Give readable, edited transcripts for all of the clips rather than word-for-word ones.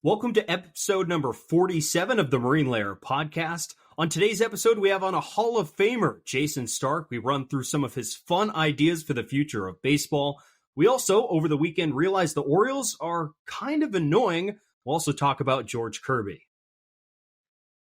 Welcome to episode number 47 of the Marine Layer podcast. On today's episode, we have on a Hall of Famer, Jayson Stark. We run through some of his fun ideas for the future of baseball. We also, over the weekend, realized the Orioles are kind of annoying. We'll also talk about George Kirby.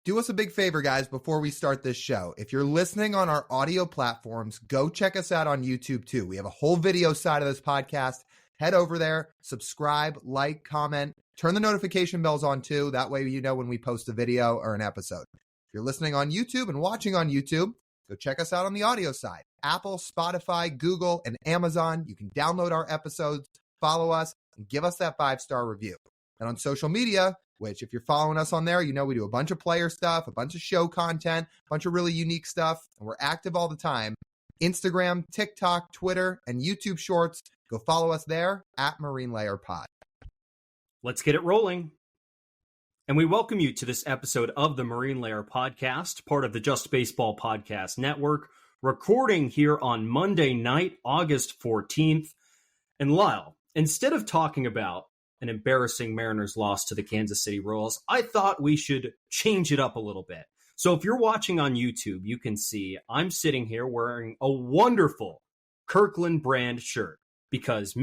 Do us a big favor, guys, before we start this show. If you're listening on our audio platforms, go check us out on YouTube too. We have a whole video side of this podcast. Head over there, subscribe, like, comment, turn the notification bells on too. That way you know when we post a video or an episode. If you're listening on YouTube and watching on YouTube, go check us out on the audio side. Apple, Spotify, Google, and Amazon. You can download our episodes, follow us, and give us that 5-star review. And on social media, which if you're following us on there, you know we do a bunch of player stuff, a bunch of show content, a bunch of really unique stuff, and we're active all the time. Instagram, TikTok, Twitter, and YouTube Shorts. Go follow us there at Marine Layer Pod. Let's get it rolling. And we welcome you to this episode of the Marine Layer podcast, part of the Just Baseball Podcast Network, recording here on Monday night, August 14th. And Lyle, instead of talking about an embarrassing Mariners loss to the Kansas City Royals, I thought we should change it up a little bit. So if you're watching on YouTube, you can see I'm sitting here wearing a wonderful Kirkland brand shirt because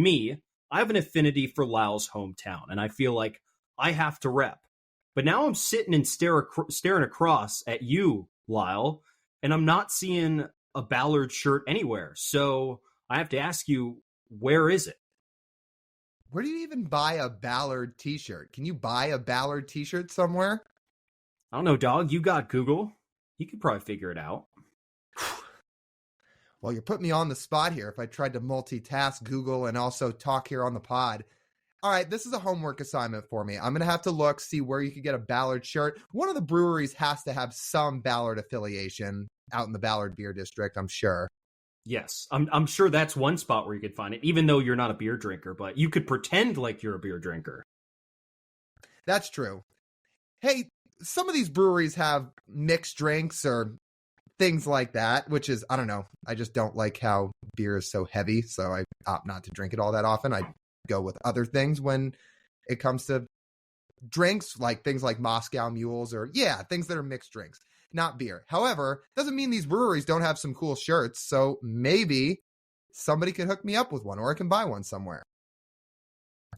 I have an affinity for Lyle's hometown, and I feel like I have to rep. But now I'm sitting and staring across at you, Lyle, and I'm not seeing a Ballard shirt anywhere. So I have to ask you, where is it? Where do you even buy a Ballard t-shirt? Can you buy a Ballard t-shirt somewhere? I don't know, dog. You got Google. You could probably figure it out. Well, you're putting me on the spot here if I tried to multitask Google and also talk here on the pod. All right, this is a homework assignment for me. I'm going to have to look, see where you could get a Ballard shirt. One of the breweries has to have some Ballard affiliation out in the Ballard Beer District, I'm sure. Yes, I'm sure that's one spot where you could find it, even though you're not a beer drinker, but you could pretend like you're a beer drinker. That's true. Hey, some of these breweries have mixed drinks or things like that, which is, I don't know. I just don't like how beer is so heavy, so I opt not to drink it all that often. I go with other things when it comes to drinks, like things like Moscow Mules or, things that are mixed drinks, not beer. However, doesn't mean these breweries don't have some cool shirts, so maybe somebody could hook me up with one, or I can buy one somewhere.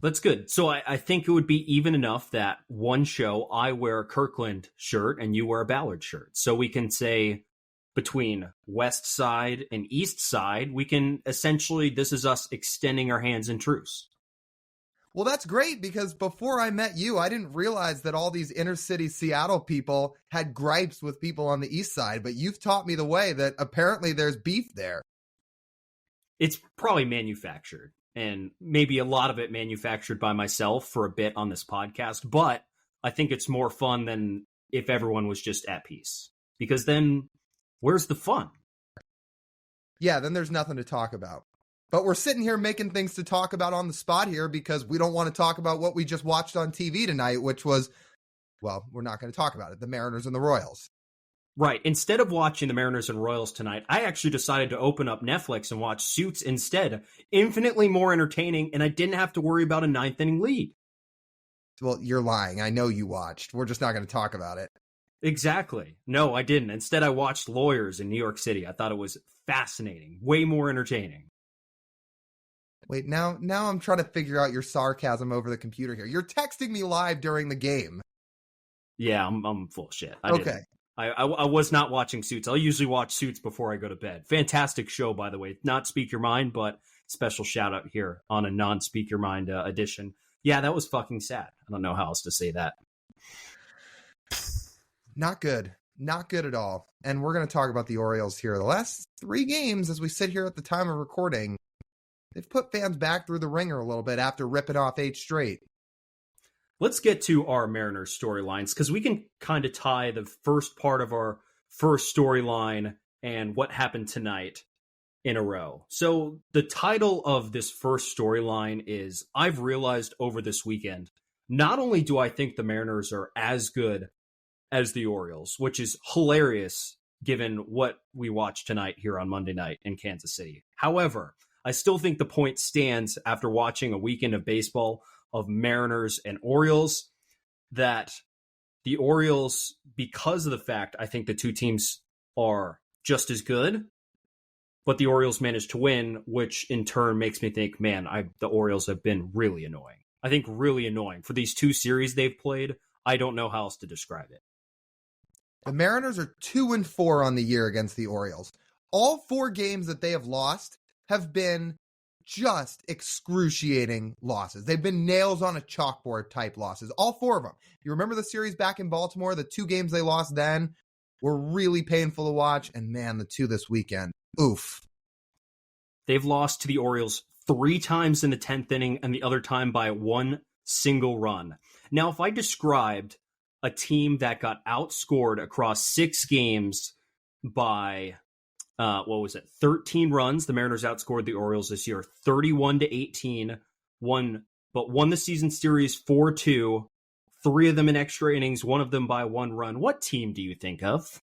That's good. So I think it would be even enough that one show I wear a Kirkland shirt and you wear a Ballard shirt. So we can say between West Side and East Side, we can essentially, this is us extending our hands in truce. Well, that's great, because before I met you, I didn't realize that all these inner city Seattle people had gripes with people on the East Side, but you've taught me the way that apparently there's beef there. It's probably manufactured, and maybe a lot of it manufactured by myself for a bit on this podcast, but I think it's more fun than if everyone was just at peace, because then where's the fun? Yeah, then there's nothing to talk about. But we're sitting here making things to talk about on the spot here because we don't want to talk about what we just watched on TV tonight, which was, well, we're not going to talk about it, the Mariners and the Royals. Right. Instead of watching the Mariners and Royals tonight, I actually decided to open up Netflix and watch Suits instead. Infinitely more entertaining, and I didn't have to worry about a ninth-inning lead. Well, you're lying. I know you watched. We're just not going to talk about it. Exactly. No, I didn't. Instead, I watched Lawyers in New York City. I thought it was fascinating. Way more entertaining. Wait, now I'm trying to figure out your sarcasm over the computer here. You're texting me live during the game. Yeah, I'm full of shit. Okay. I was not watching Suits. I'll usually watch Suits before I go to bed. Fantastic show, by the way. Not Speak Your Mind, but special shout out here on a non-Speak Your Mind edition. Yeah, that was fucking sad. I don't know how else to say that. Not good. Not good at all. And we're going to talk about the Orioles here. The last 3 games, as we sit here at the time of recording, they've put fans back through the ringer a little bit after ripping off 8 straight. Let's get to our Mariners storylines, because we can kind of tie the first part of our first storyline and what happened tonight in a row. So the title of this first storyline is, I've realized over this weekend, not only do I think the Mariners are as good as the Orioles, which is hilarious given what we watched tonight here on Monday night in Kansas City. However, I still think the point stands after watching a weekend of baseball of Mariners and Orioles. that the Orioles, because of the fact I think the two teams are just as good, but the Orioles managed to win, which in turn makes me think, man, the Orioles have been really annoying. I think really annoying. For these two series they've played, I don't know how else to describe it. The Mariners are 2-4 on the year against the Orioles. All 4 games that they have lost have been just excruciating losses. They've been nails on a chalkboard type losses. All 4 of them. You remember the series back in Baltimore? The 2 games they lost then were really painful to watch. And man, the 2 this weekend. Oof. They've lost to the Orioles 3 times in the 10th inning and the other time by 1 single run. Now, if I described a team that got outscored across 6 games by 13 runs. The Mariners outscored the Orioles this year 31-18, won the season series 4-2, 3 of them in extra innings, 1 of them by 1 run. What team do you think of?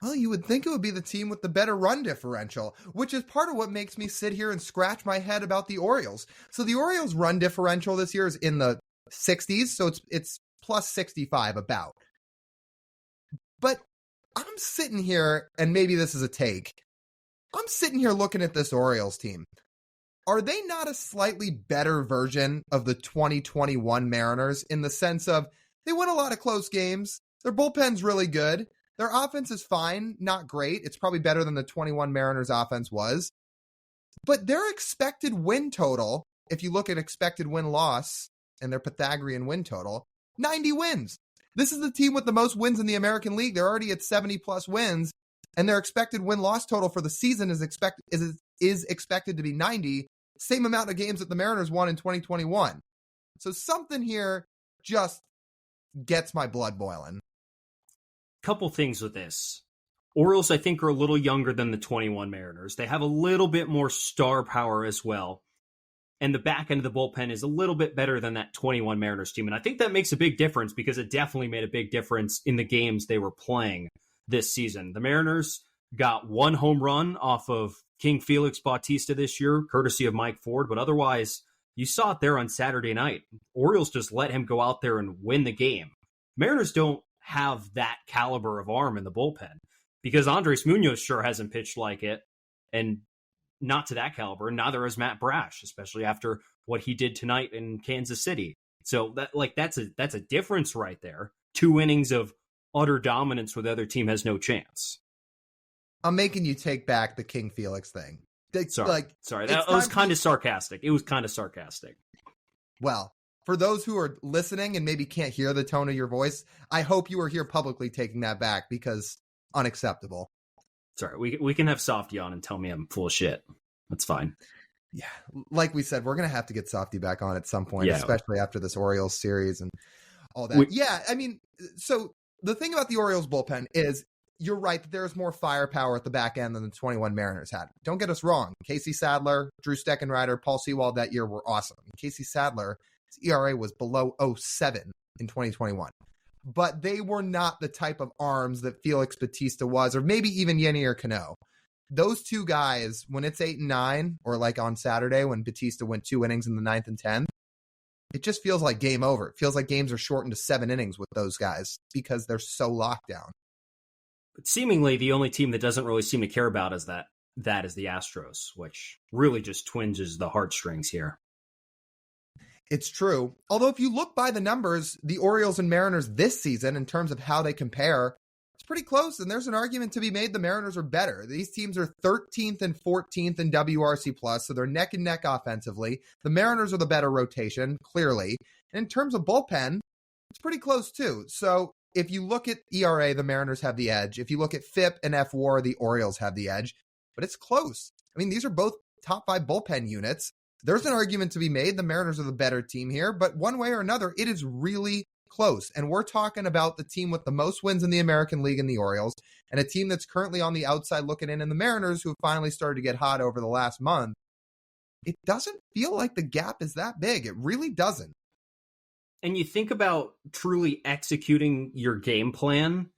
Well, you would think it would be the team with the better run differential, which is part of what makes me sit here and scratch my head about the Orioles. So the Orioles run differential this year is in the 60s, so it's plus 65 about. But I'm sitting here, and maybe this is a take, I'm sitting here looking at this Orioles team. Are they not a slightly better version of the 2021 Mariners in the sense of they win a lot of close games, their bullpen's really good, their offense is fine, not great, it's probably better than the 21 Mariners offense was, but their expected win total, if you look at expected win-loss and their Pythagorean win total, 90 wins. This is the team with the most wins in the American League. They're already at 70-plus wins, and their expected win-loss total for the season is expected to be 90, same amount of games that the Mariners won in 2021. So something here just gets my blood boiling. Couple things with this. Orioles, I think, are a little younger than the 21 Mariners. They have a little bit more star power as well. And the back end of the bullpen is a little bit better than that 21 Mariners team. And I think that makes a big difference because it definitely made a big difference in the games they were playing this season. The Mariners got 1 home run off of King Felix Bautista this year, courtesy of Mike Ford. But otherwise, you saw it there on Saturday night. Orioles just let him go out there and win the game. Mariners don't have that caliber of arm in the bullpen because Andres Munoz sure hasn't pitched like it. And not to that caliber, neither is Matt Brash, especially after what he did tonight in Kansas City. So that's a difference right there. 2 innings of utter dominance where the other team has no chance. I'm making you take back the King Felix thing. Sorry, that was kind of sarcastic. It was kind of sarcastic. Well, for those who are listening and maybe can't hear the tone of your voice, I hope you are here publicly taking that back because unacceptable. Sorry, we can have Softy on and tell me I'm full of shit. That's fine. Yeah, like we said, we're going to have to get Softy back on at some point, especially after this Orioles series and all that. So the thing about the Orioles bullpen is you're right that there's more firepower at the back end than the 21 Mariners had. Don't get us wrong. Casey Sadler, Drew Steckenrider, Paul Sewald that year were awesome. Casey Sadler's ERA was below 0.7 in 2021. But they were not the type of arms that Felix Bautista was, or maybe even Yenier Cano. Those 2 guys, when it's 8 and 9, or like on Saturday when Bautista went 2 innings in the 9th and 10th, it just feels like game over. It feels like games are shortened to 7 innings with those guys because they're so locked down. But seemingly the only team that doesn't really seem to care about is that is the Astros, which really just twinges the heartstrings here. It's true. Although if you look by the numbers, the Orioles and Mariners this season, in terms of how they compare, it's pretty close. And there's an argument to be made the Mariners are better. These teams are 13th and 14th in WRC+, so they're neck and neck offensively. The Mariners are the better rotation, clearly. And in terms of bullpen, it's pretty close too. So if you look at ERA, the Mariners have the edge. If you look at FIP and FWAR, the Orioles have the edge. But it's close. I mean, these are both top 5 bullpen units. There's an argument to be made. The Mariners are the better team here, but one way or another, it is really close. And we're talking about the team with the most wins in the American League in the Orioles, and a team that's currently on the outside looking in the Mariners, who have finally started to get hot over the last month. It doesn't feel like the gap is that big. It really doesn't. And you think about truly executing your game plan.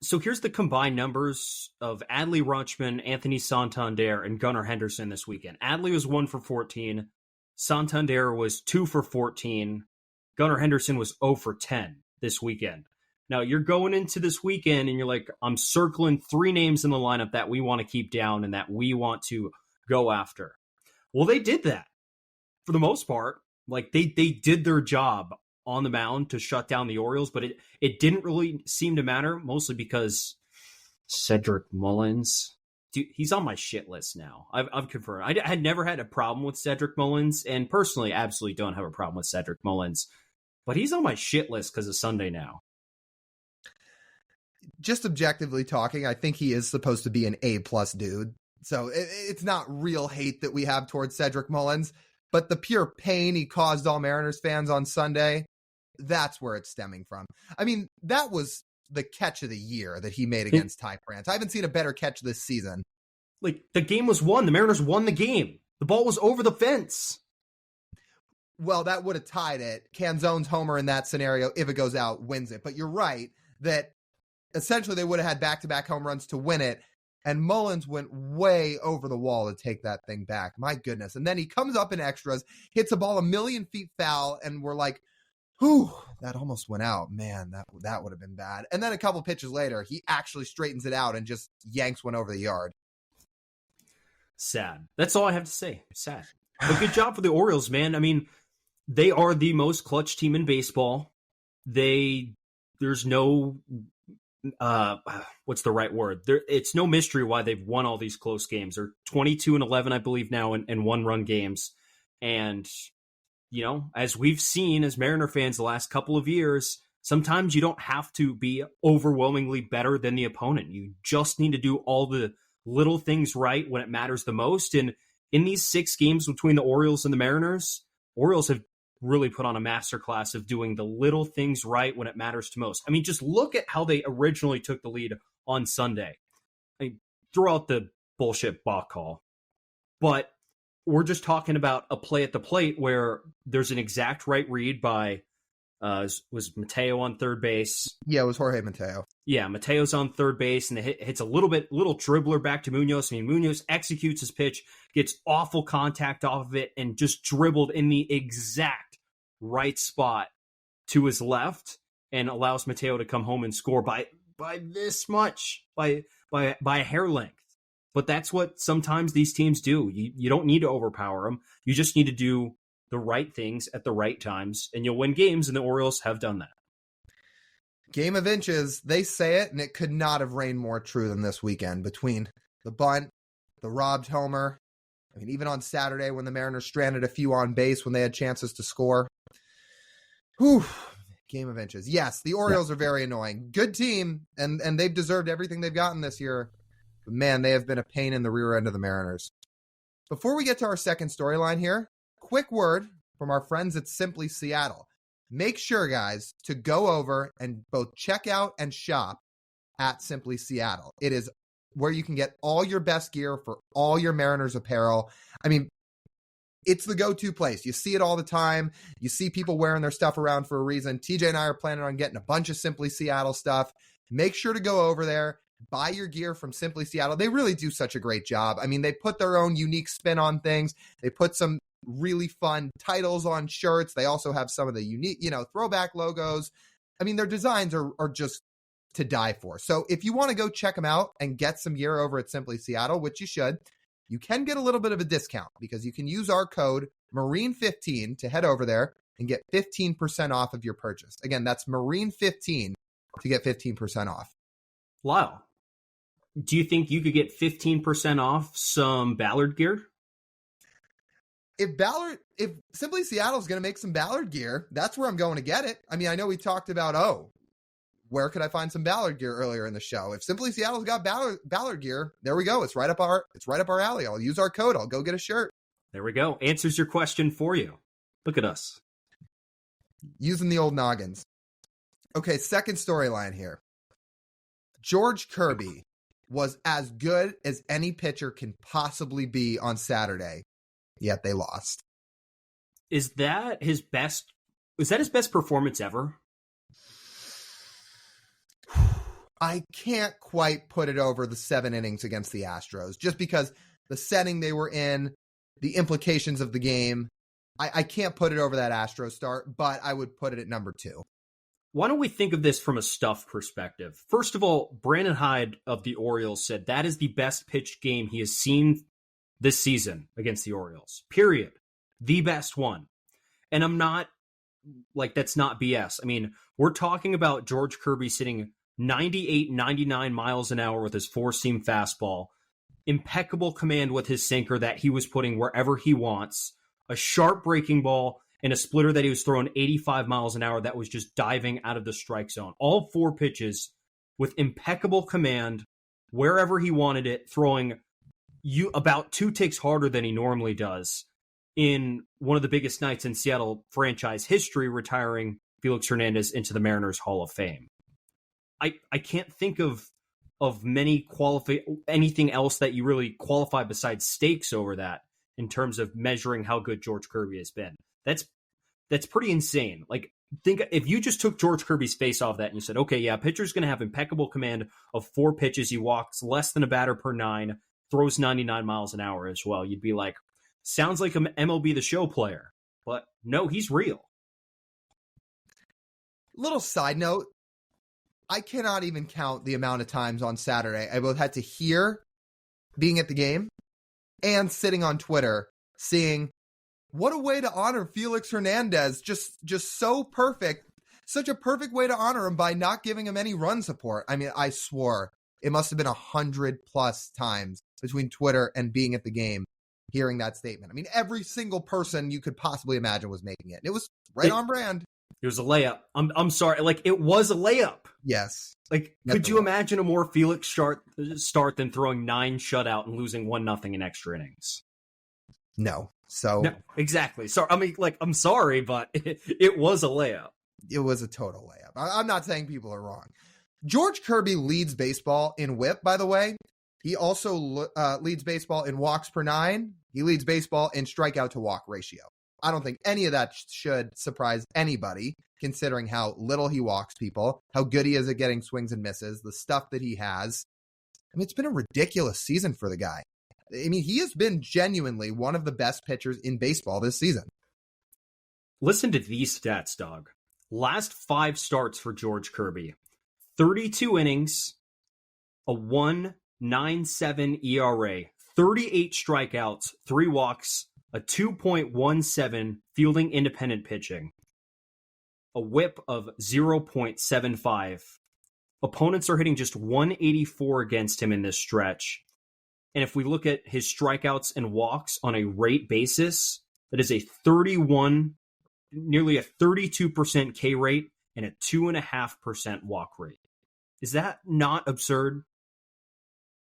So here's the combined numbers of Adley Rutschman, Anthony Santander, and Gunnar Henderson this weekend. Adley was 1 for 14. Santander was 2 for 14. Gunnar Henderson was 0 for 10 this weekend. Now, you're going into this weekend and you're like, I'm circling 3 names in the lineup that we want to keep down and that we want to go after. Well, they did that for the most part. Like, they did their job on the mound to shut down the Orioles, but it didn't really seem to matter, mostly because Cedric Mullins, dude, he's on my shit list now. I've confirmed. I had never had a problem with Cedric Mullins, and personally, absolutely don't have a problem with Cedric Mullins, but he's on my shit list because of Sunday now. Just objectively talking, I think he is supposed to be an A+ dude. So it's not real hate that we have towards Cedric Mullins, but the pure pain he caused all Mariners fans on Sunday, that's where it's stemming from. I mean, that was the catch of the year that he made against Ty France. I haven't seen a better catch this season. Like, the game was won. The Mariners won the game. The ball was over the fence. Well, that would have tied it. Canzone's homer in that scenario, if it goes out, wins it. But you're right that essentially they would have had back-to-back home runs to win it, and Mullins went way over the wall to take that thing back. My goodness. And then he comes up in extras, hits a ball a million feet foul, and we're like, whew, that almost went out. Man, that would have been bad. And then a couple pitches later, he actually straightens it out and just yanks one over the yard. Sad. That's all I have to say. Sad. But good job for the Orioles, man. I mean, they are the most clutch team in baseball. There's no, what's the right word? It's no mystery why they've won all these close games. They're 22-11, I believe now, in one-run games. And, you know, as we've seen as Mariner fans the last couple of years, sometimes you don't have to be overwhelmingly better than the opponent. You just need to do all the little things right when it matters the most. And in these 6 games between the Orioles and the Mariners, Orioles have really put on a masterclass of doing the little things right when it matters to most. I mean, just look at how they originally took the lead on Sunday. I mean, throw out the bullshit balk call. But we're just talking about a play at the plate where there's an exact right read by, was Mateo on third base? Yeah, it was Jorge Mateo. Yeah, Mateo's on third base, and it hits a little dribbler back to Munoz. I mean, Munoz executes his pitch, gets awful contact off of it, and just dribbled in the exact right spot to his left, and allows Mateo to come home and score by this much, by a hair length. But that's what sometimes these teams do. You don't need to overpower them. You just need to do the right things at the right times, and you'll win games, and the Orioles have done that. Game of inches, they say it, and it could not have rained more true than this weekend between the bunt, the robbed homer. I mean, even on Saturday when the Mariners stranded a few on base when they had chances to score. Whew, game of inches. Yes, the Orioles are very annoying. Good team, and they've deserved everything they've gotten this year. But man, they have been a pain in the rear end of the Mariners. Before we get to our second storyline here, quick word from our friends at Simply Seattle. Make sure, guys, to go over and both check out and shop at Simply Seattle. It is where you can get all your best gear for all your Mariners apparel. I mean, it's the go-to place. You see it all the time. You see people wearing their stuff around for a reason. TJ and I are planning on getting a bunch of Simply Seattle stuff. Make sure to go over there. Buy your gear from Simply Seattle. They really do such a great job. I mean, they put their own unique spin on things. They put some really fun titles on shirts. They also have some of the unique, throwback logos. I mean, their designs are just to die for. So if you want to go check them out and get some gear over at Simply Seattle, which you should, you can get a little bit of a discount because you can use our code Marine15 to head over there and get 15% off of your purchase. Again, that's Marine15 to get 15% off. Lyle, do you think you could get 15% off some Ballard gear? If Simply Seattle's going to make some Ballard gear, that's where I'm going to get it. I mean, I know we talked about, where could I find some Ballard gear earlier in the show? If Simply Seattle's got Ballard gear, there we go. It's right up our alley. I'll use our code. I'll go get a shirt. There we go. Answers your question for you. Look at us. Using the old noggins. Okay, second storyline here. George Kirby was as good as any pitcher can possibly be on Saturday, yet they lost. Is that his best performance ever? I can't quite put it over the 7 innings against the Astros, just because the setting they were in, the implications of the game. I can't put it over that Astros start, but I would put it at number 2. Why don't we think of this from a stuff perspective? First of all, Brandon Hyde of the Orioles said that is the best pitched game he has seen this season against the Orioles. Period. The best one. And I'm not, like, that's not BS. I mean, we're talking about George Kirby sitting 98, 99 miles an hour with his four-seam fastball, impeccable command with his sinker that he was putting wherever he wants, a sharp breaking ball, and a splitter that he was throwing 85 miles an hour that was just diving out of the strike zone. All 4 pitches with impeccable command wherever he wanted it, throwing you about 2 ticks harder than he normally does in one of the biggest nights in Seattle franchise history, retiring Felix Hernandez into the Mariners Hall of Fame. I can't think of anything else that you really qualify besides stakes over that in terms of measuring how good George Kirby has been. That's pretty insane. Like, think if you just took George Kirby's face off that and you said, okay, yeah, pitcher's going to have impeccable command of 4 pitches. He walks less than a batter per 9, throws 99 miles an hour as well. You'd be like, sounds like an MLB The Show player. But no, he's real. Little side note, I cannot even count the amount of times on Saturday I both had to hear being at the game and sitting on Twitter seeing what a way to honor Felix Hernandez. Just so perfect. Such a perfect way to honor him by not giving him any run support. I mean, I swore it must have been 100+ times between Twitter and being at the game hearing that statement. I mean, every single person you could possibly imagine was making it. And it was right on brand. It was a layup. I'm sorry. Like, it was a layup. Yes. Like, could you imagine a more Felix start than throwing 9 shutout and losing 1-0 in extra innings? No. So no, exactly. So I mean, like, I'm sorry, but it was a layup. It was a total layup. I'm not saying people are wrong. George Kirby leads baseball in WHIP, by the way. He also leads baseball in walks per 9. He leads baseball in strikeout to walk ratio. I don't think any of that should surprise anybody, considering how little he walks people, how good he is at getting swings and misses, the stuff that he has. I mean, it's been a ridiculous season for the guy. I mean, he has been genuinely one of the best pitchers in baseball this season. Listen to these stats, dog. Last 5 starts for George Kirby. 32 innings, a 1.97 ERA, 38 strikeouts, 3 walks, a 2.17 fielding independent pitching, a whip of 0.75. Opponents are hitting just 184 against him in this stretch. And if we look at his strikeouts and walks on a rate basis, that is a 31, nearly a 32% K rate and a 2.5% walk rate. Is that not absurd?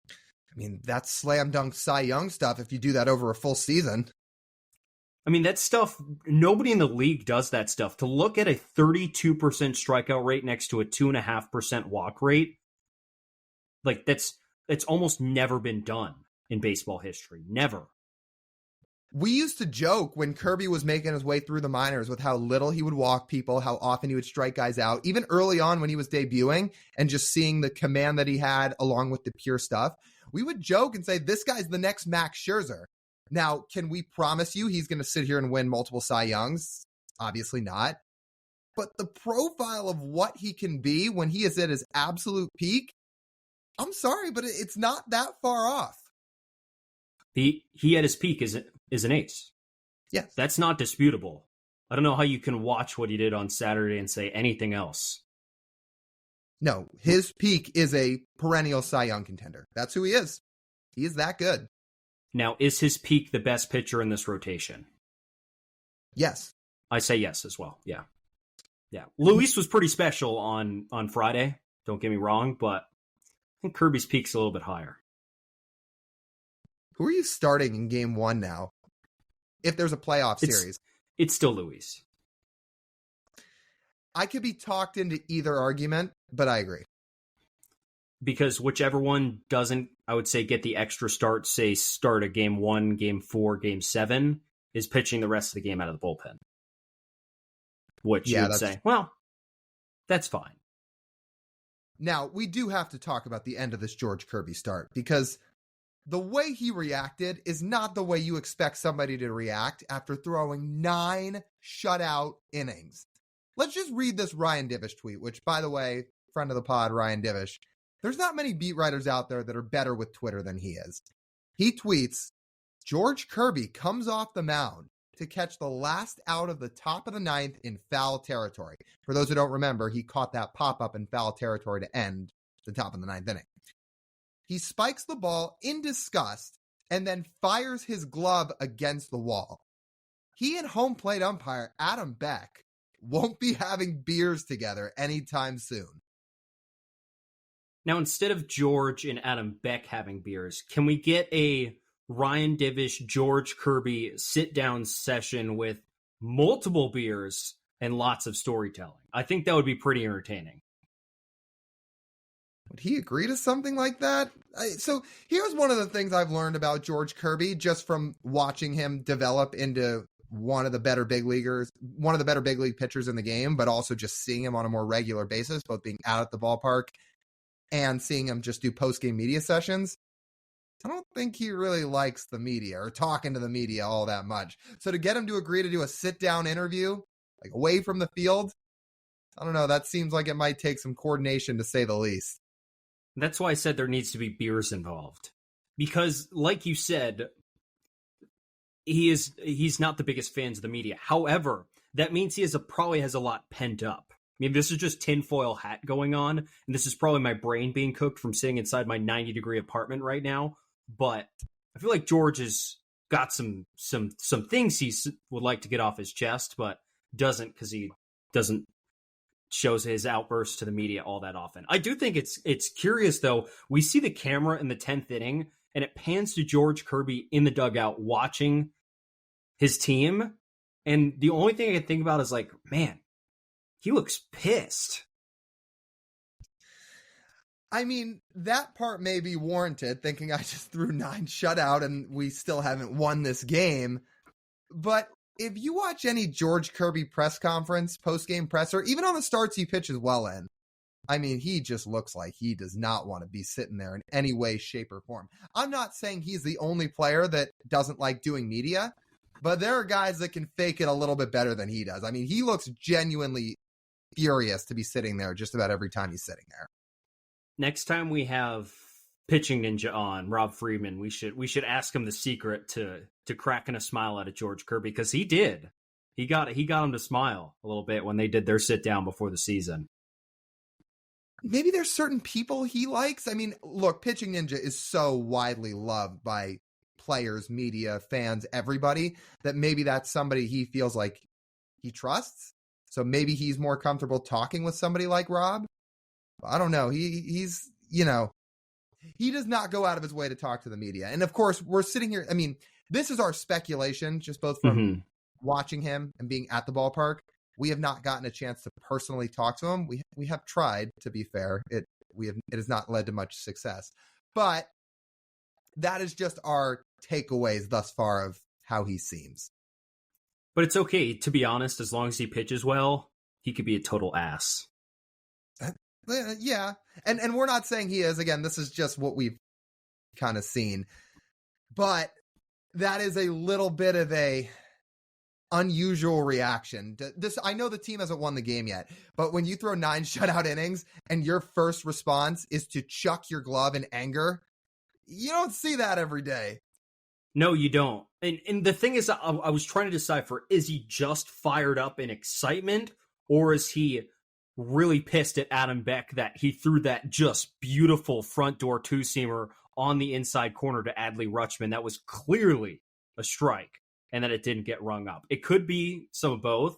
I mean, that's slam dunk Cy Young stuff if you do that over a full season. I mean, that stuff, nobody in the league does that stuff. To look at a 32% strikeout rate next to a 2.5% walk rate, like, that's almost never been done in baseball history. Never. We used to joke when Kirby was making his way through the minors with how little he would walk people, how often he would strike guys out, even early on when he was debuting, and just seeing the command that he had along with the pure stuff. We would joke and say, this guy's the next Max Scherzer. Now, can we promise you he's going to sit here and win multiple Cy Youngs? Obviously not. But the profile of what he can be when he is at his absolute peak, I'm sorry, but it's not that far off. He at his peak is an ace. Yeah. That's not disputable. I don't know how you can watch what he did on Saturday and say anything else. No, his peak is a perennial Cy Young contender. That's who he is. He is that good. Now, is his peak the best pitcher in this rotation? Yes. I say yes as well. Yeah. Yeah. Luis was pretty special on Friday. Don't get me wrong, but I think Kirby's peak's a little bit higher. Who are you starting in game 1 now? If there's a playoff series. It's still Luis. I could be talked into either argument, but I agree. Because whichever one doesn't, I would say, get the extra start, say start a game 1, game 4, game 7, is pitching the rest of the game out of the bullpen. Which you would say, well, that's fine. Now, we do have to talk about the end of this George Kirby start, because the way he reacted is not the way you expect somebody to react after throwing 9 shutout innings. Let's just read this Ryan Divish tweet, which, by the way, friend of the pod, Ryan Divish, there's not many beat writers out there that are better with Twitter than he is. He tweets, George Kirby comes off the mound to catch the last out of the top of the 9th in foul territory. For those who don't remember, he caught that pop-up in foul territory to end the top of the 9th inning. He spikes the ball in disgust and then fires his glove against the wall. He and home plate umpire Adam Beck won't be having beers together anytime soon. Now, instead of George and Adam Beck having beers, can we get a Ryan Divish, George Kirby sit-down session with multiple beers and lots of storytelling? I think that would be pretty entertaining. Would he agree to something like that? So here's one of the things I've learned about George Kirby just from watching him develop into one of the better big league pitchers in the game, but also just seeing him on a more regular basis, both being out at the ballpark and seeing him just do post-game media sessions. I don't think he really likes the media or talking to the media all that much. So to get him to agree to do a sit-down interview, like away from the field, I don't know. That seems like it might take some coordination, to say the least. That's why I said there needs to be beers involved. Because, like you said, he's not the biggest fans of the media. However, that means he probably has a lot pent up. I mean, this is just tinfoil hat going on, and this is probably my brain being cooked from sitting inside my 90-degree apartment right now. But I feel like George has got some things he would like to get off his chest, but doesn't, because he doesn't shows his outbursts to the media all that often. I do think it's curious, though. We see the camera in the 10th inning, and it pans to George Kirby in the dugout watching his team, and the only thing I can think about is like, man, he looks pissed. I mean, that part may be warranted, thinking I just threw 9 shutout and we still haven't won this game. But if you watch any George Kirby press conference, post-game presser, even on the starts he pitches well in, I mean, he just looks like he does not want to be sitting there in any way, shape, or form. I'm not saying he's the only player that doesn't like doing media, but there are guys that can fake it a little bit better than he does. I mean, he looks genuinely furious to be sitting there just about every time he's sitting there. Next time we have Pitching Ninja on, Rob Friedman, we should ask him the secret to cracking a smile out of George Kirby, because he did. He got him to smile a little bit when they did their sit down before the season. Maybe there's certain people he likes. I mean, look, Pitching Ninja is so widely loved by players, media, fans, everybody, that maybe that's somebody he feels like he trusts. So maybe he's more comfortable talking with somebody like Rob. I don't know. He's, he does not go out of his way to talk to the media. And of course, we're sitting here. I mean, this is our speculation, just both from watching him and being at the ballpark. We have not gotten a chance to personally talk to him. We have tried, to be fair. It has not led to much success. But that is just our takeaways thus far of how he seems. But it's okay, to be honest, as long as he pitches well, he could be a total ass. Yeah. And we're not saying he is. Again, this is just what we've kind of seen. But that is a little bit of a unusual reaction. I know the team hasn't won the game yet, but when you throw 9 shutout innings and your first response is to chuck your glove in anger, you don't see that every day. No, you don't. And the thing is, I was trying to decipher, is he just fired up in excitement, or is he really pissed at Adam Beck that he threw that just beautiful front door 2-seamer on the inside corner to Adley Rutschman that was clearly a strike, and that it didn't get rung up? It could be some of both,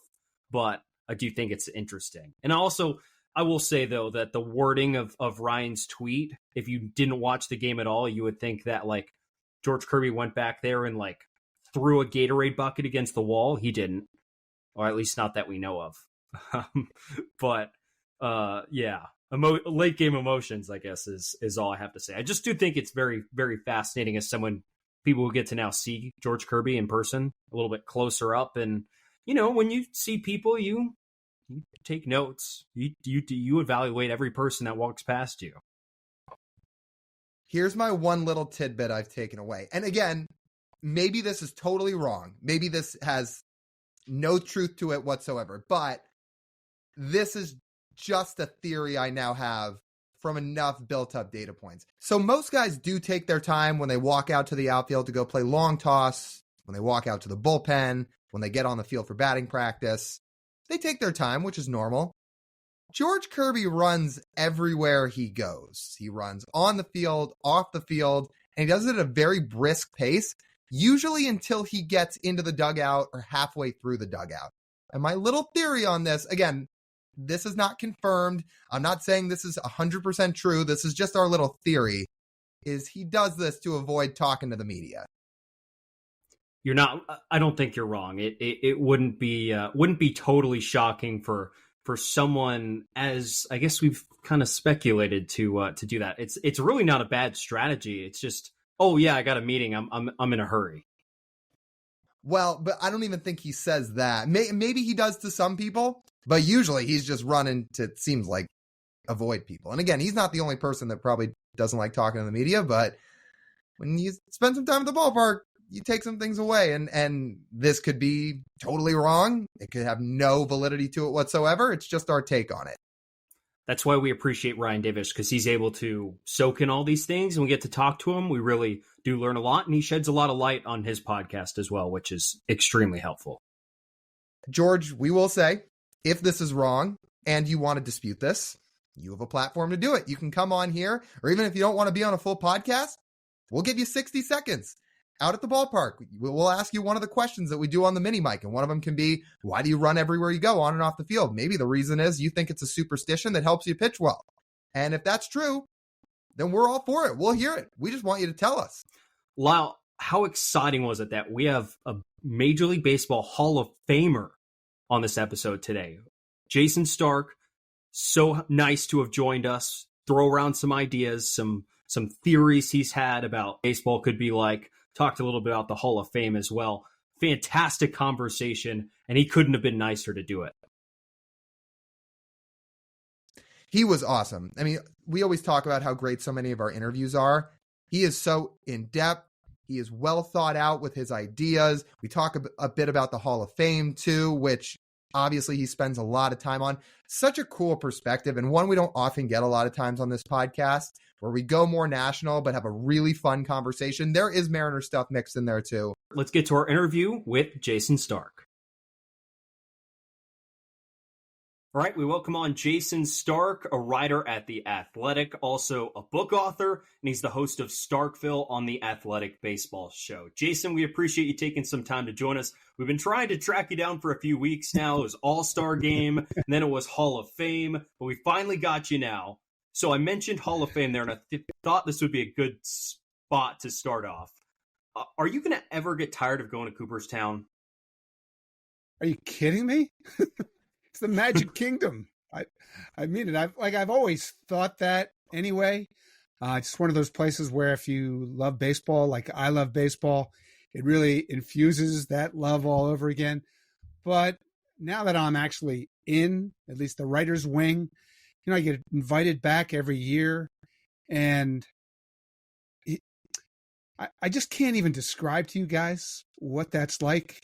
but I do think it's interesting. And also, I will say, though, that the wording of Ryan's tweet, if you didn't watch the game at all, you would think that, like, George Kirby went back there and, like, threw a Gatorade bucket against the wall. He didn't, or at least not that we know of. But yeah, late game emotions, I guess, is all I have to say. I just do think it's very, very fascinating as people who get to now see George Kirby in person a little bit closer up. And, when you see people, you take notes. You evaluate every person that walks past you. Here's my one little tidbit I've taken away. And again, maybe this is totally wrong. Maybe this has no truth to it whatsoever. But this is just a theory I now have from enough built-up data points. So most guys do take their time when they walk out to the outfield to go play long toss, when they walk out to the bullpen, when they get on the field for batting practice. They take their time, which is normal. George Kirby runs everywhere he goes. He runs on the field, off the field, and he does it at a very brisk pace, usually until he gets into the dugout or halfway through the dugout. And my little theory on this, again, this is not confirmed. I'm not saying this is 100% true. This is just our little theory, is he does this to avoid talking to the media. I don't think you're wrong. It wouldn't be totally shocking for someone, as I guess we've kind of speculated, to do that. It's really not a bad strategy. It's just, oh yeah, I got a meeting. I'm in a hurry. Well, but I don't even think he says that. Maybe he does to some people, but usually he's just running to, it seems like, avoid people. And again, he's not the only person that probably doesn't like talking to the media, but when you spend some time at the ballpark, you take some things away, and this could be totally wrong. It could have no validity to it whatsoever. It's just our take on it. That's why we appreciate Ryan Davis, because he's able to soak in all these things, and we get to talk to him. We really do learn a lot, and he sheds a lot of light on his podcast as well, which is extremely helpful. George, we will say, if this is wrong and you want to dispute this, you have a platform to do it. You can come on here, or even if you don't want to be on a full podcast, we'll give you 60 seconds. Out at the ballpark, we'll ask you one of the questions that we do on the mini mic. And one of them can be, why do you run everywhere you go on and off the field? Maybe the reason is you think it's a superstition that helps you pitch well. And if that's true, then we're all for it. We'll hear it. We just want you to tell us. Lyle, how exciting was it that we have a Major League Baseball Hall of Famer on this episode today? Jayson Stark, so nice to have joined us, throw around some ideas, some theories he's had about baseball could be like. Talked a little bit about the Hall of Fame as well. Fantastic conversation, and he couldn't have been nicer to do it. He was awesome. I mean, we always talk about how great so many of our interviews are. He is so in-depth. He is well thought out with his ideas. We talk a bit about the Hall of Fame, too, which obviously he spends a lot of time on. Such a cool perspective, and one we don't often get a lot of times on this podcast, where we go more national but have a really fun conversation. There is Mariner stuff mixed in there too. Let's get to our interview with Jayson Stark. All right, we welcome on Jayson Stark, a writer at The Athletic, also a book author, and he's the host of Starkville on the Athletic Baseball Show. Jayson, we appreciate you taking some time to join us. We've been trying to track you down for a few weeks now. It was All-Star Game, and then it was Hall of Fame, but we finally got you now. So I mentioned Hall of Fame there, and I thought this would be a good spot to start off. Are you going to ever get tired of going to Cooperstown? Are you kidding me? It's the Magic Kingdom. I mean it. I've always thought that anyway. It's one of those places where if you love baseball, like I love baseball, it really infuses that love all over again. But now that I'm actually in, at least the writer's wing, I get invited back every year, and I just can't even describe to you guys what that's like.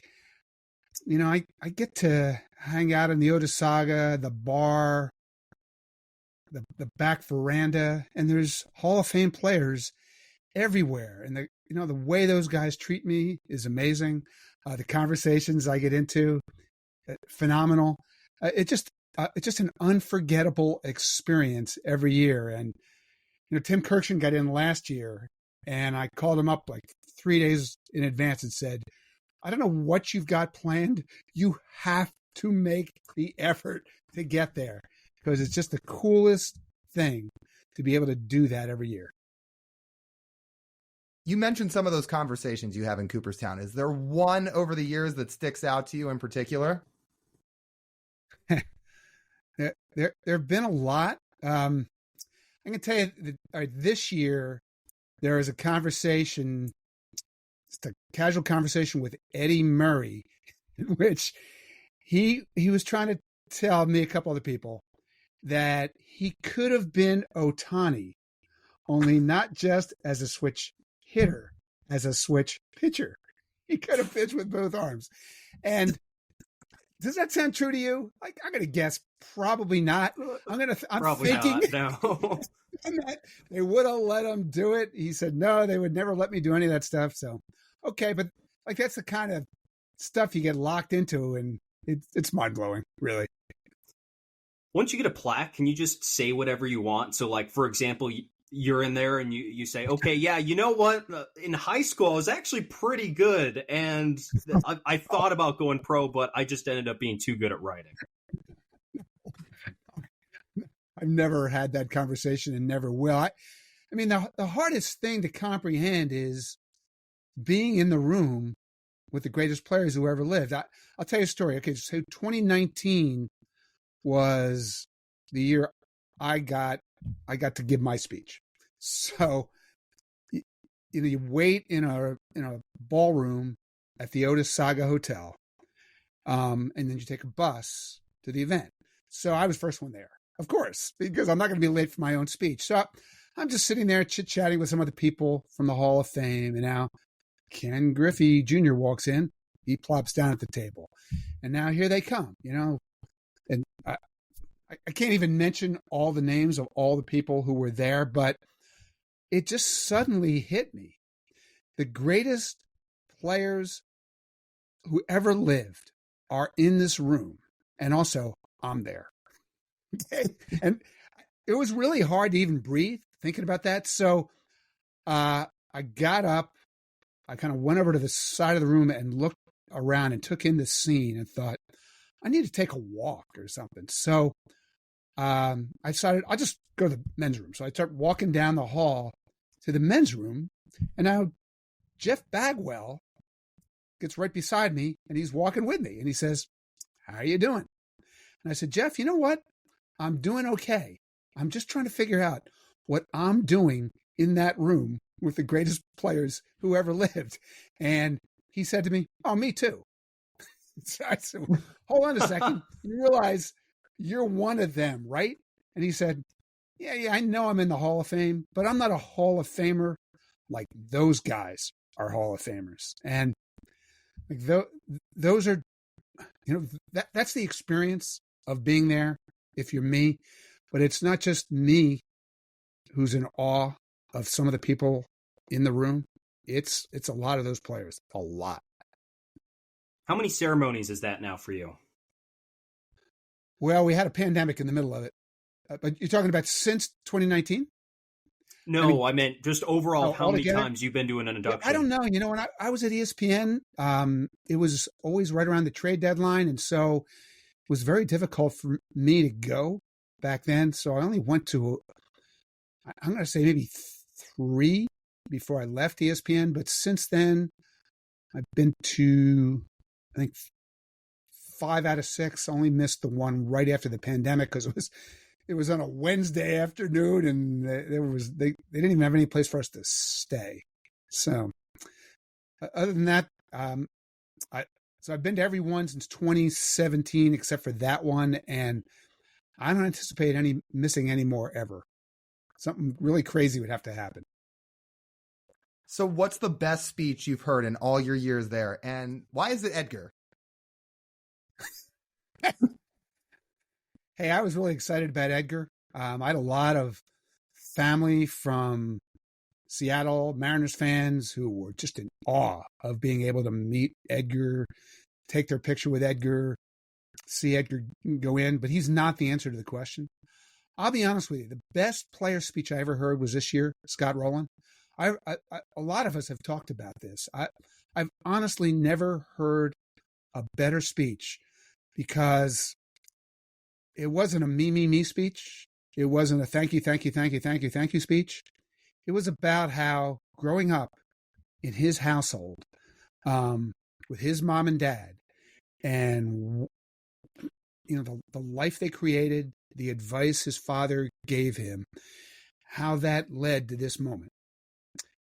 I get to hang out in the Otasaga, the bar, the back veranda, and there's Hall of Fame players everywhere. And the way those guys treat me is amazing. The conversations I get into, phenomenal. It's just an unforgettable experience every year. And, Tim Kirkshin got in last year, and I called him up like 3 days in advance and said, I don't know what you've got planned. You have to make the effort to get there, because it's just the coolest thing to be able to do that every year. You mentioned some of those conversations you have in Cooperstown. Is there one over the years that sticks out to you in particular? There have been a lot. I can tell you that this year there was a conversation, just a casual conversation with Eddie Murray, in which he was trying to tell me, a couple other people, that he could have been Ohtani only not just as a switch hitter, as a switch pitcher. He could have pitched with both arms. And does that sound true to you? Like, I'm going to guess probably not. I'm Probably thinking not, no. they would have let him do it. He said, no, they would never let me do any of that stuff. So, okay. But like, that's the kind of stuff you get locked into, and it's mind blowing, really. Once you get a plaque, can you just say whatever you want? So, like, for example, you're in there and you say, okay, yeah, you know what? In high school, I was actually pretty good. And I thought about going pro, but I just ended up being too good at writing. I've never had that conversation and never will. I mean, the hardest thing to comprehend is being in the room with the greatest players who ever lived. I'll tell you a story. Okay, so 2019 was the year I got to give my speech. So you wait in a ballroom at the Otis Saga Hotel, and then you take a bus to the event. So I was first one there, of course, because I'm not going to be late for my own speech. So I'm just sitting there chit-chatting with some of the people from the Hall of Fame, and now Ken Griffey Jr. walks in. He plops down at the table, and now here they come, and I can't even mention all the names of all the people who were there, but it just suddenly hit me. The greatest players who ever lived are in this room, and also I'm there. Okay? And it was really hard to even breathe thinking about that. So I got up, I kind of went over to the side of the room and looked around and took in the scene and thought, I need to take a walk or something. So I decided I'll just go to the men's room. So I start walking down the hall to the men's room, and now Jeff Bagwell gets right beside me, and he's walking with me, and he says, how are you doing? And I said, Jeff, you know what? I'm doing okay. I'm just trying to figure out what I'm doing in that room with the greatest players who ever lived. And he said to me, oh, me too. So I said, hold on a second. You realize you're one of them, right? And he said, yeah, I know I'm in the Hall of Fame, but I'm not a Hall of Famer like those guys are Hall of Famers. And like those are, that's the experience of being there if you're me. But it's not just me who's in awe of some of the people in the room. It's a lot of those players, a lot. How many ceremonies is that now for you? Well, we had a pandemic in the middle of it. But you're talking about since 2019? No, I meant just overall, how many altogether? times you've been doing an induction? I don't know. When I was at ESPN, it was always right around the trade deadline. And so it was very difficult for me to go back then. So I only went to, I'm going to say maybe 3 before I left ESPN. But since then, I've been to, I think, 5 out of 6. Only missed the one right after the pandemic because it was on a Wednesday afternoon, and they didn't even have any place for us to stay. So other than that, I've been to every one since 2017 except for that one, and I don't anticipate missing any more ever. Something really crazy would have to happen. So what's the best speech you've heard in all your years there, and why is it Edgar? Hey, I was really excited about Edgar. I had a lot of family from Seattle, Mariners fans who were just in awe of being able to meet Edgar, take their picture with Edgar, see Edgar go in, but he's not the answer to the question. I'll be honest with you. The best player speech I ever heard was this year, Scott Rowland. A lot of us have talked about this. I've honestly never heard a better speech because it wasn't a me speech. It wasn't a thank you speech. It was about how growing up in his household with his mom and dad and the life they created, the advice his father gave him, how that led to this moment.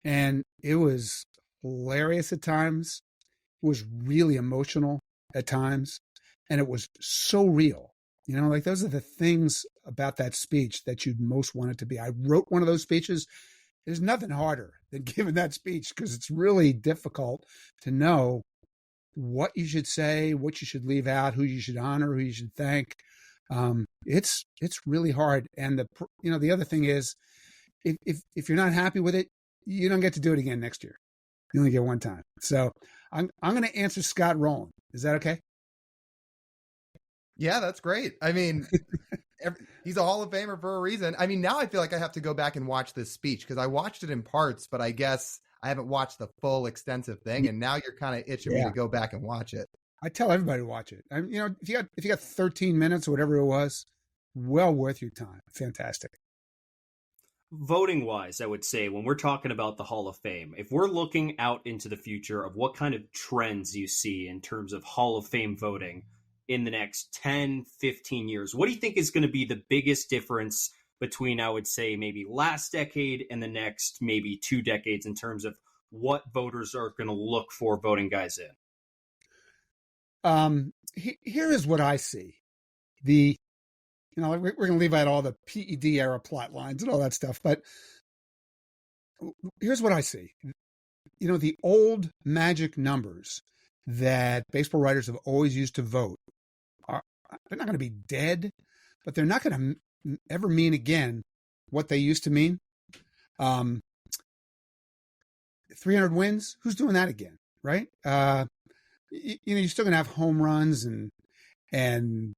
And it was hilarious at times. It was really emotional at times. And it was so real. You know, like those are the things about that speech that you'd most want it to be. I wrote one of those speeches. There's nothing harder than giving that speech because it's really difficult to know what you should say, what you should leave out, who you should honor, who you should thank. It's really hard. And the other thing is, if you're not happy with it, you don't get to do it again next year. You only get one time. So I'm going to answer Scott Rowland. Is that okay? Yeah, that's great. I mean, he's a Hall of Famer for a reason. I mean, now I feel like I have to go back and watch this speech because I watched it in parts, but I guess I haven't watched the full extensive thing. And now you're kind of itching me to go back and watch it. I tell everybody to watch it. If you got 13 minutes or whatever it was, well worth your time. Fantastic. Voting wise, I would say when we're talking about the Hall of Fame, if we're looking out into the future of what kind of trends you see in terms of Hall of Fame voting in the next 10, 15 years, what do you think is going to be the biggest difference between, I would say, maybe last decade and the next maybe 2 decades in terms of what voters are going to look for voting guys in? Here is what I see. We're going to leave out all the PED era plot lines and all that stuff, but here's what I see. The old magic numbers that baseball writers have always used to vote they're not going to be dead, but they're not going to ever mean again what they used to mean. 300 wins, who's doing that again, right? You're still going to have home runs and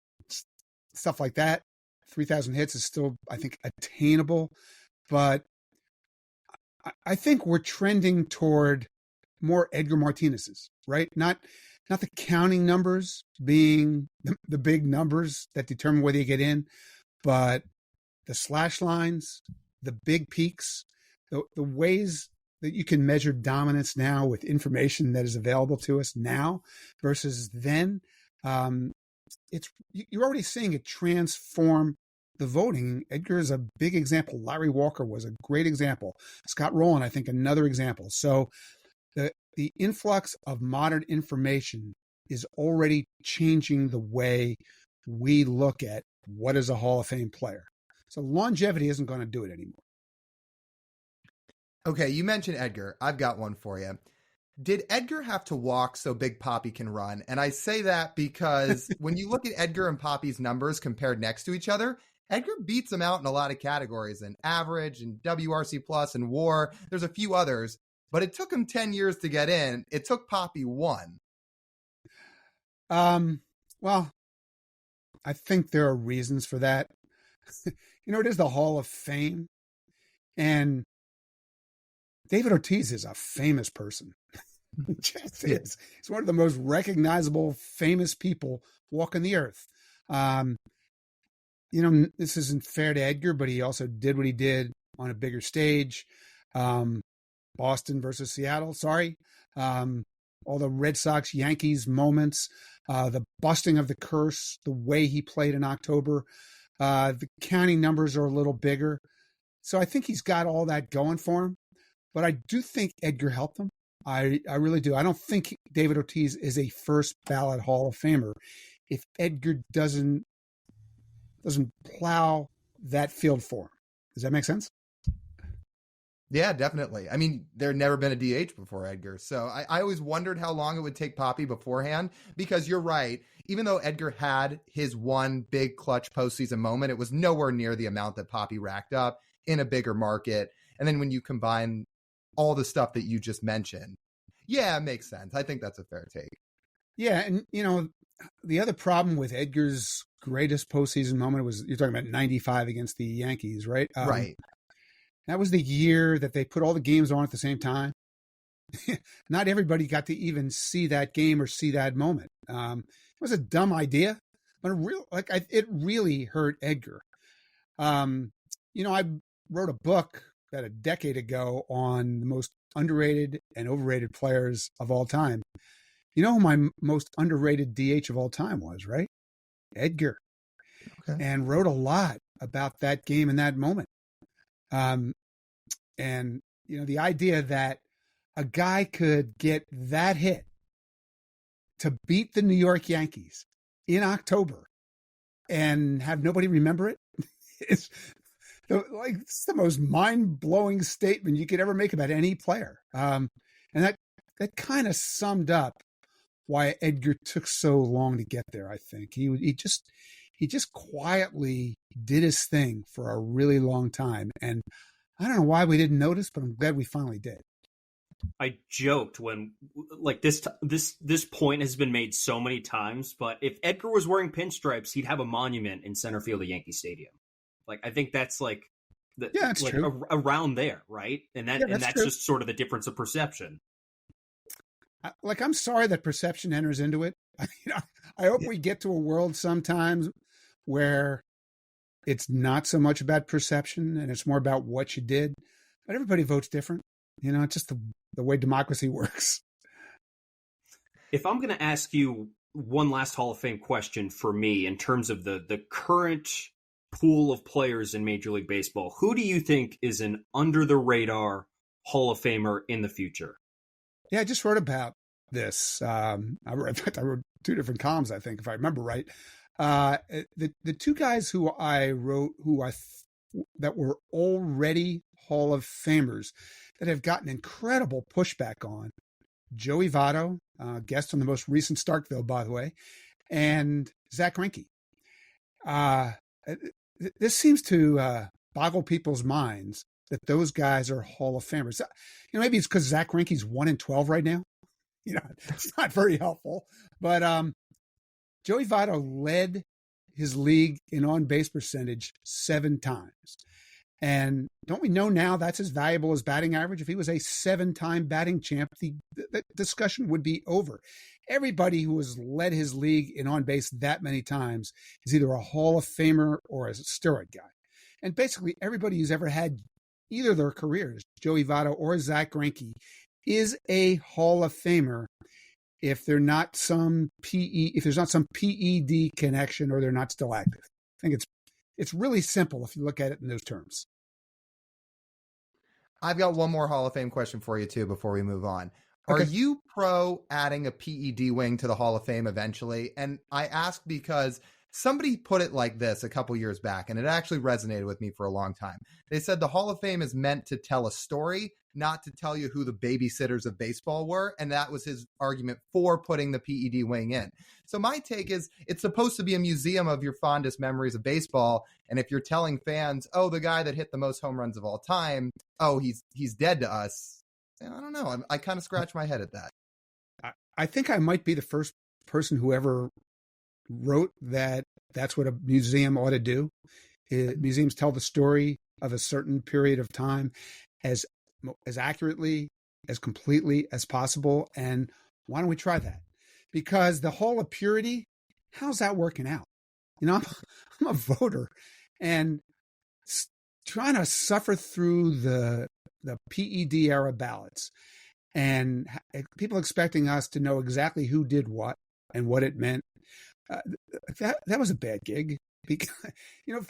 stuff like that. 3,000 hits is still, I think, attainable, but I think we're trending toward more Edgar Martinez's, right? Not the counting numbers being the big numbers that determine whether you get in, but the slash lines, the big peaks, the ways that you can measure dominance now with information that is available to us now versus then. You're already seeing it transform the voting. Edgar is a big example. Larry Walker was a great example. Scott Rowland, I think, another example. So the influx of modern information is already changing the way we look at what is a Hall of Fame player. So longevity isn't going to do it anymore. Okay, you mentioned Edgar. I've got one for you. Did Edgar have to walk so Big Papi can run? And I say that because when you look at Edgar and Papi's numbers compared next to each other, Edgar beats him out in a lot of categories, in average and WRC plus and WAR. There's a few others, but it took him 10 years to get in. It took Papi 1. Well, I think there are reasons for that. It is the Hall of Fame, and David Ortiz is a famous person. Just is. He's one of the most recognizable, famous people walking the earth. This isn't fair to Edgar, but he also did what he did on a bigger stage. Boston versus Seattle. Sorry. All the Red Sox, Yankees moments, the busting of the curse, the way he played in October. The counting numbers are a little bigger. So I think he's got all that going for him. But I do think Edgar helped him. I really do. I don't think David Ortiz is a first ballot Hall of Famer if Edgar doesn't plow that field for him. Does that make sense? Yeah, definitely. I mean, there had never been a DH before Edgar. So I always wondered how long it would take Papi beforehand, because you're right. Even though Edgar had his one big clutch postseason moment, it was nowhere near the amount that Papi racked up in a bigger market. And then when you combine all the stuff that you just mentioned, yeah, it makes sense. I think that's a fair take. Yeah. And, the other problem with Edgar's greatest postseason moment was, you're talking about 95 against the Yankees, right? Right. That was the year that they put all the games on at the same time. Not everybody got to even see that game or see that moment. It was a dumb idea, but it really hurt Edgar. I wrote a book about a decade ago on the most underrated and overrated players of all time. You know who my most underrated DH of all time was, right? Edgar. Okay. And wrote a lot about that game and that moment. And the idea that a guy could get that hit to beat the New York Yankees in October and have nobody remember it. It's it's the most mind-blowing statement you could ever make about any player. And that kind of summed up why Edgar took so long to get there. I think he just quietly did his thing for a really long time, and I don't know why we didn't notice, but I'm glad we finally did. I joked when, like, this point has been made so many times, but if Edgar was wearing pinstripes, he'd have a monument in center field of Yankee Stadium. Like, I think that's that's like true. Around there, right? And that's true. just sort of the difference of perception. I'm sorry that perception enters into it. I hope we get to a world sometimes where it's not so much about perception and it's more about what you did. But everybody votes different. It's just the way democracy works. If I'm going to ask you one last Hall of Fame question for me in terms of the current pool of players in Major League Baseball, who do you think is an under-the-radar Hall of Famer in the future? Yeah, I just wrote about this. I wrote 2 different columns, I think, if I remember right. The 2 guys who I wrote that were already Hall of Famers that have gotten incredible pushback on: Joey Votto, guest on the most recent Starkville, by the way, and Zach Greinke. This seems to boggle people's minds that those guys are Hall of Famers. Maybe it's because Zach Greinke's 1-12 right now. It's not very helpful. But Joey Votto led his league in on-base percentage 7 times. And don't we know now that's as valuable as batting average? If he was a 7-time batting champ, the discussion would be over. Everybody who has led his league in on-base that many times is either a Hall of Famer or a steroid guy. And basically everybody who's ever had either of their careers, Joey Votto or Zach Greinke, is a Hall of Famer if there's not some PED connection or they're not still active. I think it's really simple if you look at it in those terms. I've got one more Hall of Fame question for you, too, before we move on. Okay. Are you pro adding a PED wing to the Hall of Fame eventually? And I ask because somebody put it like this a couple years back, and it actually resonated with me for a long time. They said the Hall of Fame is meant to tell a story, not to tell you who the babysitters of baseball were. And that was his argument for putting the PED wing in. So my take is it's supposed to be a museum of your fondest memories of baseball. And if you're telling fans, oh, the guy that hit the most home runs of all time, oh, he's dead to us. I don't know. I kind of scratch my head at that. I think I might be the first person who ever wrote that that's what a museum ought to do. Museums tell the story of a certain period of time as accurately, as completely as possible. And why don't we try that? Because the Hall of Purity, how's that working out? I'm a voter, and trying to suffer through the PED era ballots and people expecting us to know exactly who did what and what it meant. That was a bad gig, because if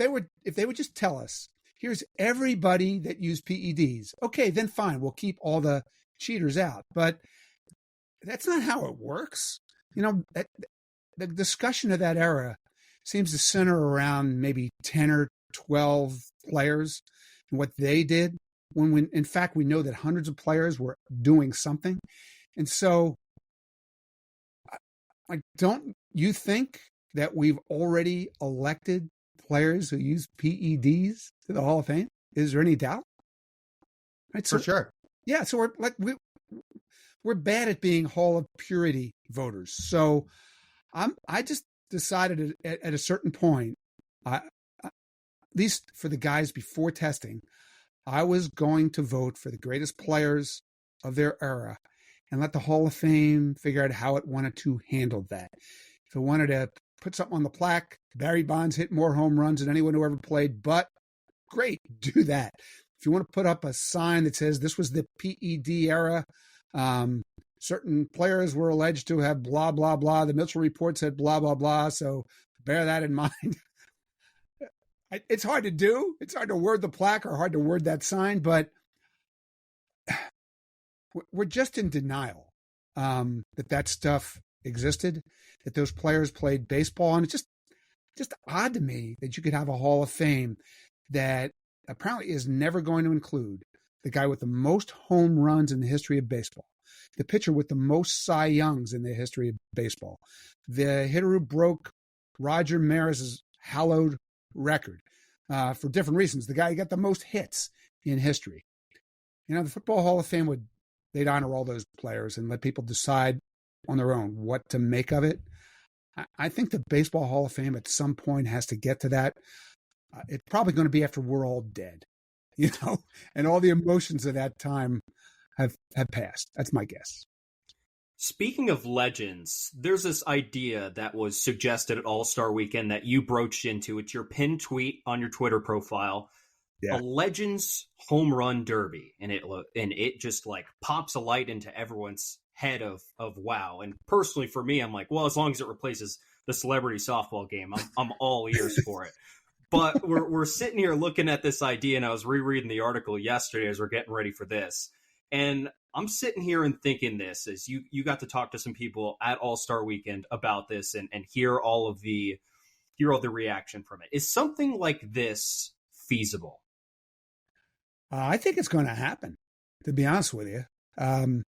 they would just tell us, here's everybody that used PEDs, okay, then fine, we'll keep all the cheaters out. But that's not how it works. The discussion of that era seems to center around maybe 10 or 12 players and what they did, when in fact we know that hundreds of players were doing something. And so don't you think that we've already elected players who use PEDs to the Hall of Fame? Is there any doubt? Right, For sure. Yeah, so we're bad at being Hall of Purity voters. So I just decided at a certain point, at least for the guys before testing, I was going to vote for the greatest players of their era and let the Hall of Fame figure out how it wanted to handle that. If it wanted to put something on the plaque, Barry Bonds hit more home runs than anyone who ever played, but great, do that. If you want to put up a sign that says this was the PED era, certain players were alleged to have blah, blah, blah. The Mitchell report said blah, blah, blah. So bear that in mind. It's hard to do. It's hard to word the plaque or hard to word that sign, but we're just in denial that stuff existed, that those players played baseball. And just odd to me that you could have a Hall of Fame that apparently is never going to include the guy with the most home runs in the history of baseball, the pitcher with the most Cy Youngs in the history of baseball, the hitter who broke Roger Maris's hallowed record for different reasons, the guy who got the most hits in history. The Football Hall of Fame they'd honor all those players and let people decide on their own what to make of it. I think the Baseball Hall of Fame at some point has to get to that. It's probably going to be after we're all dead, and all the emotions of that time have passed. That's my guess. Speaking of legends, there's this idea that was suggested at All-Star Weekend that you broached into. It's your pinned tweet on your Twitter profile. Yeah. A Legends Home Run Derby, and it just like pops a light into everyone's head of wow. And personally for me, I'm like, well, as long as it replaces the celebrity softball game, I'm all ears for it. But we're sitting here looking at this idea, and I was rereading the article yesterday as we're getting ready for this, and I'm sitting here and thinking this as you got to talk to some people at All-Star Weekend about this and hear all the reaction from it. Is something like this feasible? I think it's going to happen, to be honest with you. The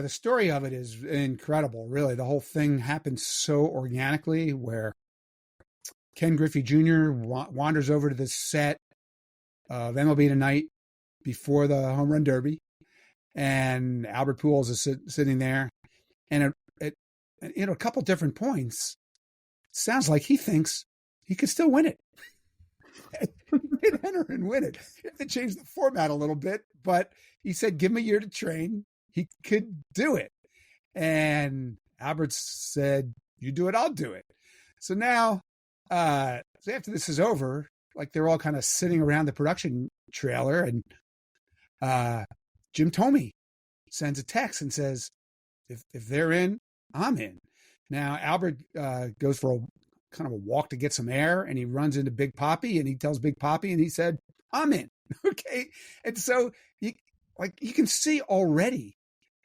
story of it is incredible, really. The whole thing happened so organically, where Ken Griffey Jr. wanders over to the set of MLB Tonight before the Home Run Derby, and Albert Pujols is sitting there. And at a couple different points, it sounds like he thinks he could still win it. He could enter and win it. You have to change the format a little bit, but he said, give him a year to train. He could do it. And Albert said, you do it, I'll do it. So now, so after this is over, like they're all kind of sitting around the production trailer, and Jim Thome sends a text and says, if they're in, I'm in. Now, Albert goes for a kind of a walk to get some air, and he runs into Big Papi, and he tells Big Papi, and he said, I'm in. Okay. And so you can see already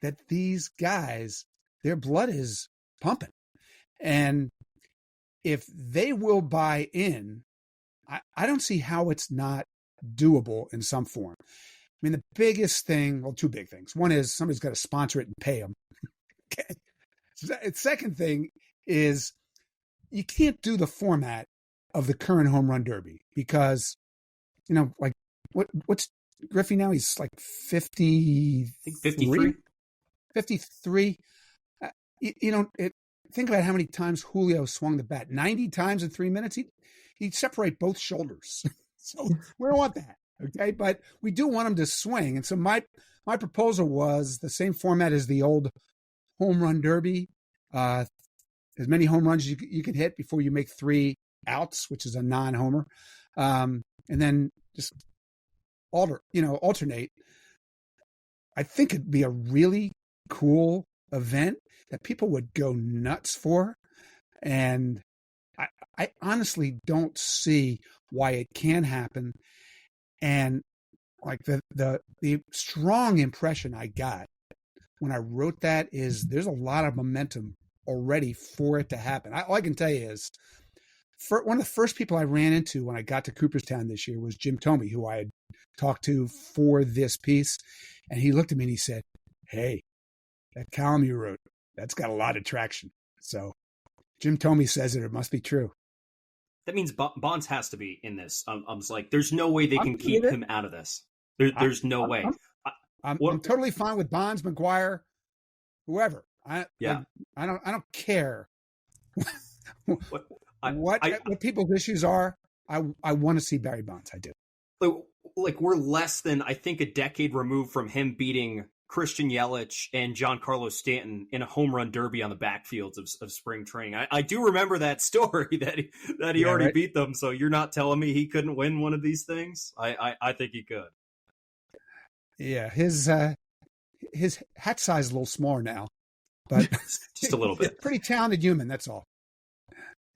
that these guys, their blood is pumping. And if they will buy in, I don't see how it's not doable in some form. I mean, the biggest thing, well, two big things. One is somebody's got to sponsor it and pay them. Okay. The second thing is you can't do the format of the current Home Run Derby because, like what's Griffey now? He's like 53. 53. Think about how many times Julio swung the bat. 90 times in 3 minutes. He'd separate both shoulders. So we don't want that. Okay. But we do want him to swing. And so my proposal was the same format as the old Home Run Derby. As many home runs as you can hit before you make 3 outs, which is a non-homer. And then just alternate. I think it'd be a really cool event that people would go nuts for. And I honestly don't see why it can happen. And like the strong impression I got when I wrote that is there's a lot of momentum already for it to happen. All I can tell you is one of the first people I ran into when I got to Cooperstown this year was Jim Thome, who I had talked to for this piece. And he looked at me and he said, hey, that column you wrote, that's got a lot of traction. So Jim Thome says it must be true. That means Bonds has to be in this. I was like, there's no way they can keep him out of this. There's no way. I'm totally fine with Bonds, McGuire, whoever. I don't care what people's issues are. I want to see Barry Bonds. I do. Like we're less than, I think, a decade removed from him beating Christian Yelich and Giancarlo Stanton in a home run derby on the backfields of spring training. I do remember that story that he already beat them. So you're not telling me he couldn't win one of these things? I think he could. Yeah, his hat size is a little smaller now, but just a little bit. Pretty talented human. That's all.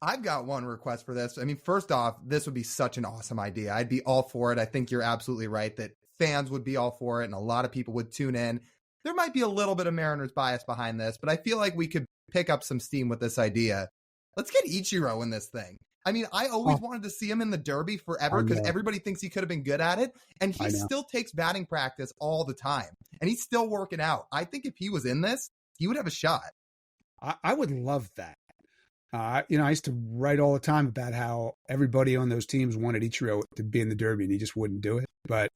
I've got one request for this. I mean, first off, this would be such an awesome idea. I'd be all for it. I think you're absolutely right that fans would be all for it and a lot of people would tune in. There might be a little bit of Mariners bias behind this, but I feel like we could pick up some steam with this idea. Let's get Ichiro in this thing. I mean, I always wanted to see him in the Derby forever because everybody thinks he could have been good at it. And he still takes batting practice all the time. And he's still working out. I think if he was in this, he would have a shot. I would love that. I used to write all the time about how everybody on those teams wanted Ichiro to be in the Derby and he just wouldn't do it. But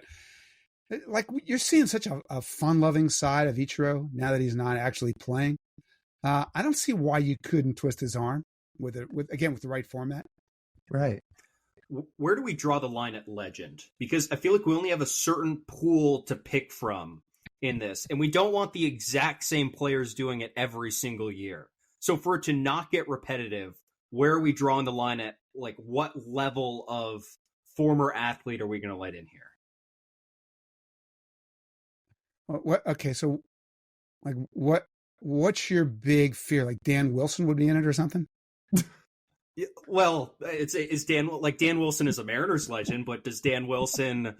like you're seeing such a fun-loving side of Ichiro now that he's not actually playing. I don't see why you couldn't twist his arm with the right format. Right. Where do we draw the line at legend? Because I feel like we only have a certain pool to pick from in this, and we don't want the exact same players doing it every single year. So for it to not get repetitive, where are we drawing the line at? Like, what level of former athlete are we going to let in here? Okay, so like what's your big fear? Like Dan Wilson would be in it or something? Well, it's Dan Wilson is a Mariners legend, but does Dan Wilson,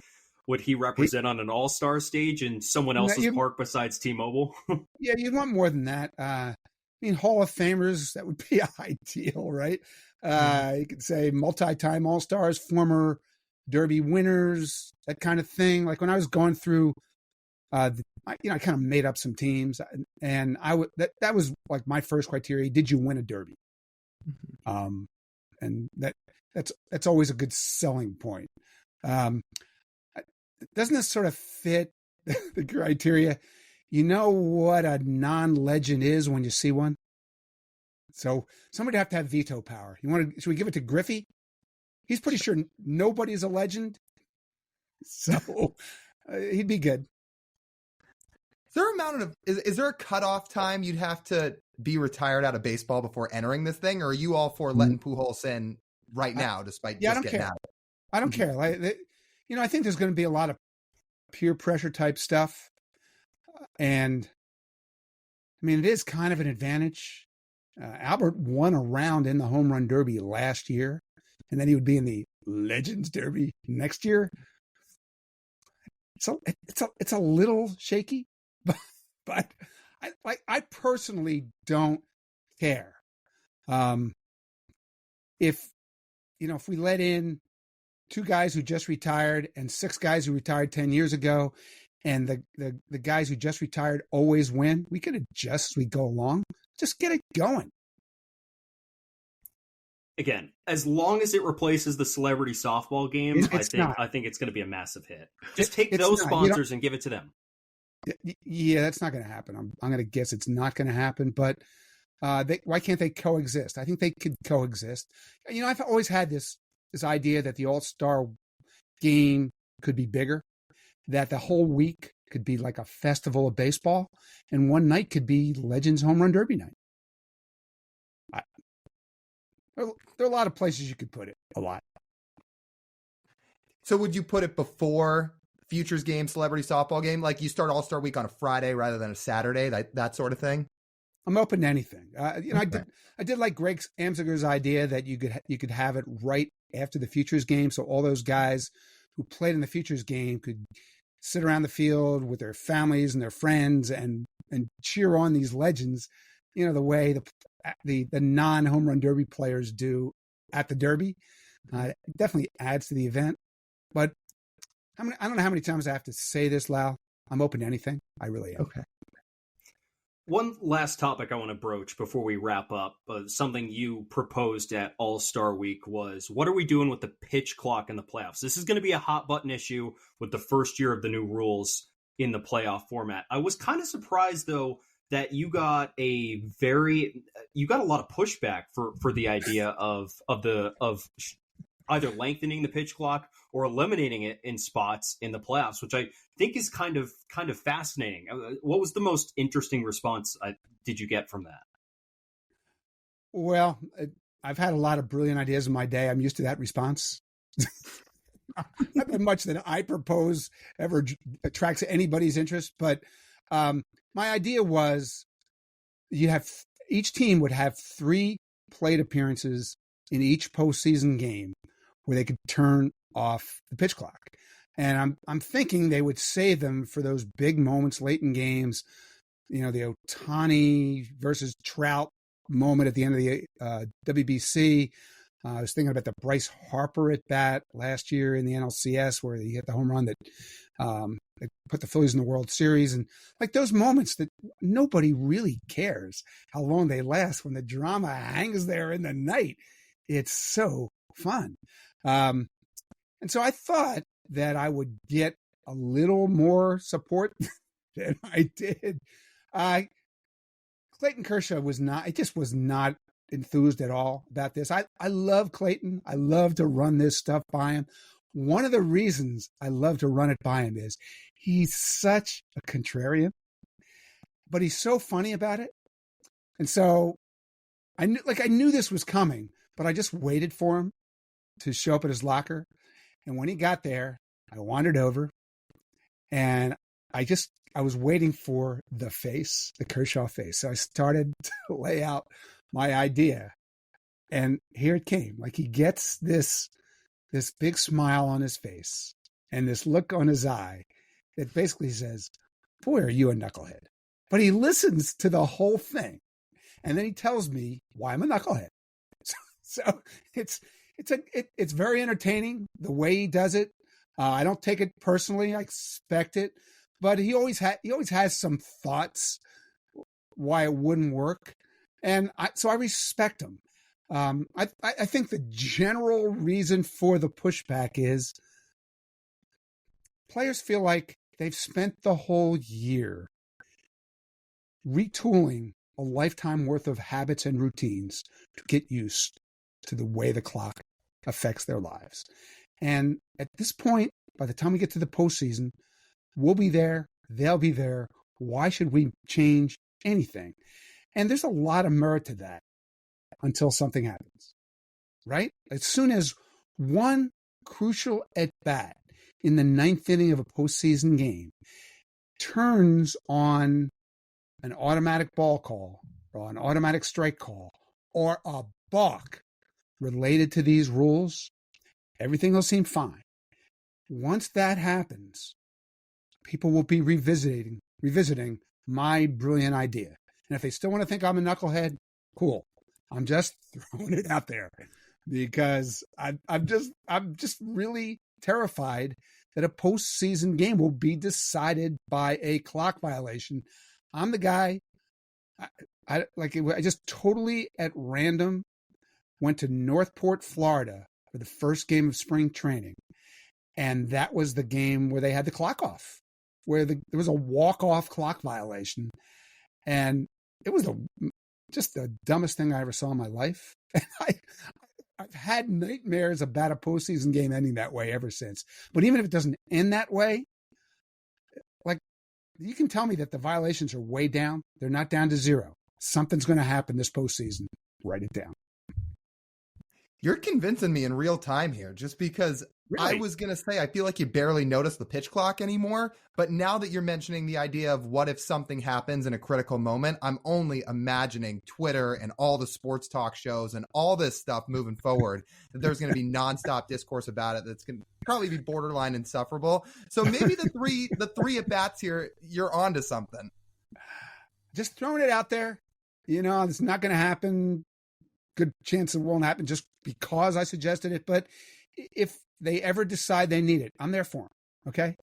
would he represent on an all-star stage in someone else's park besides T-Mobile? Yeah, you'd want more than that. I mean, Hall of Famers, that would be ideal, right? You could say multi-time all-stars, former Derby winners, that kind of thing. Like when I was going through, I kind of made up some teams, and that was like my first criteria. Did you win a Derby? And that's always a good selling point. Doesn't this sort of fit the criteria? You know what a non-legend is when you see one. So somebody have to have veto power. Should we give it to Griffey? He's pretty sure nobody's a legend, so he'd be good. Is there a cutoff time you'd have to be retired out of baseball before entering this thing, or are you all for letting Pujols in right now, despite just getting out of it? I don't care. Like, I think there's going to be a lot of peer pressure type stuff, and I mean, it is kind of an advantage. Albert won a round in the Home Run Derby last year, and then he would be in the Legends Derby next year. So it's a little shaky, but I personally don't care. If we let in 2 guys who just retired and 6 guys who retired 10 years ago, and the guys who just retired always win, we could adjust as we go along. Just get it going. Again, as long as it replaces the celebrity softball game, I think it's going to be a massive hit. Just take those sponsors and give it to them. Yeah, that's not going to happen. I'm going to guess it's not going to happen. But why can't they coexist? I think they could coexist. I've always had this idea that the All-Star game could be bigger, that the whole week could be like a festival of baseball, and one night could be Legends Home Run Derby night. There are a lot of places you could put it. A lot. So would you put it before Futures game, celebrity softball game? Like you start All-Star week on a Friday rather than a Saturday, that sort of thing? I'm open to anything. Okay. I did like Greg Amsinger's idea that you could have it right after the Futures game, so all those guys who played in the Futures game could sit around the field with their families and their friends and cheer on these legends, the way the non-Home Run Derby players do at the Derby. It definitely adds to the event. But I don't know how many times I have to say this, Lyle. I'm open to anything. I really am. Okay. One last topic I want to broach before we wrap up. Something you proposed at All-Star Week was, what are we doing with the pitch clock in the playoffs? This is going to be a hot button issue with the first year of the new rules in the playoff format. I was kind of surprised, though, that you got a lot of pushback for the idea of either lengthening the pitch clock or eliminating it in spots in the playoffs, which I think is kind of fascinating. What was the most interesting response did you get from that? Well, I've had a lot of brilliant ideas in my day. I'm used to that response. Not that much that I propose ever attracts anybody's interest, but my idea was each team would have 3 plate appearances in each postseason game where they could turn off the pitch clock. And I'm thinking they would save them for those big moments late in games, the Ohtani versus Trout moment at the end of the WBC. I was thinking about the Bryce Harper at bat last year in the NLCS where he hit the home run that put the Phillies in the World Series. And like those moments that nobody really cares how long they last when the drama hangs there in the night. It's so fun. And so I thought that I would get a little more support than I did. Clayton Kershaw was not enthused at all about this. I love Clayton. I love to run this stuff by him. One of the reasons I love to run it by him is he's such a contrarian, but he's so funny about it. And so I knew this was coming, but I just waited for him to show up at his locker. And when he got there, I wandered over and I was waiting for the Kershaw face. So I started to lay out my idea, and here it came. Like he gets this big smile on his face and this look on his eye that basically says, "Boy, are you a knucklehead." But he listens to the whole thing, and then he tells me why I'm a knucklehead. So it's very entertaining the way he does it. I don't take it personally. I expect it, but he always has some thoughts why it wouldn't work. And so I respect him. I think the general reason for the pushback is players feel like they've spent the whole year retooling a lifetime worth of habits and routines to get used to the way the clock affects their lives. And at this point, by the time we get to the postseason, we'll be there. They'll be there. Why should we change anything? And there's a lot of merit to that until something happens, right? As soon as one crucial at-bat in the ninth inning of a postseason game turns on an automatic ball call or an automatic strike call or a balk related to these rules, everything will seem fine. Once that happens, people will be revisiting my brilliant idea. And if they still want to think I'm a knucklehead, cool. I'm just throwing it out there because I'm just really terrified that a postseason game will be decided by a clock violation. I'm the guy. I just totally at random went to Northport, Florida for the first game of spring training, and that was the game where they had the clock off, where there was a walk-off clock violation, and it was just the dumbest thing I ever saw in my life. And I've had nightmares about a postseason game ending that way ever since. But even if it doesn't end that way, like you can tell me that the violations are way down. They're not down to zero. Something's going to happen this postseason. Write it down. You're convincing me in real time here just because really? I was going to say, I feel like you barely notice the pitch clock anymore. But now that you're mentioning the idea of what if something happens in a critical moment, I'm only imagining Twitter and all the sports talk shows and all this stuff moving forward, that there's going to be nonstop discourse about it. That's going to probably be borderline insufferable. So maybe the three at bats here, you're onto something. Just throwing it out there. It's not going to happen. Good chance it won't happen just because I suggested it. But if they ever decide they need it, I'm there for them. Okay.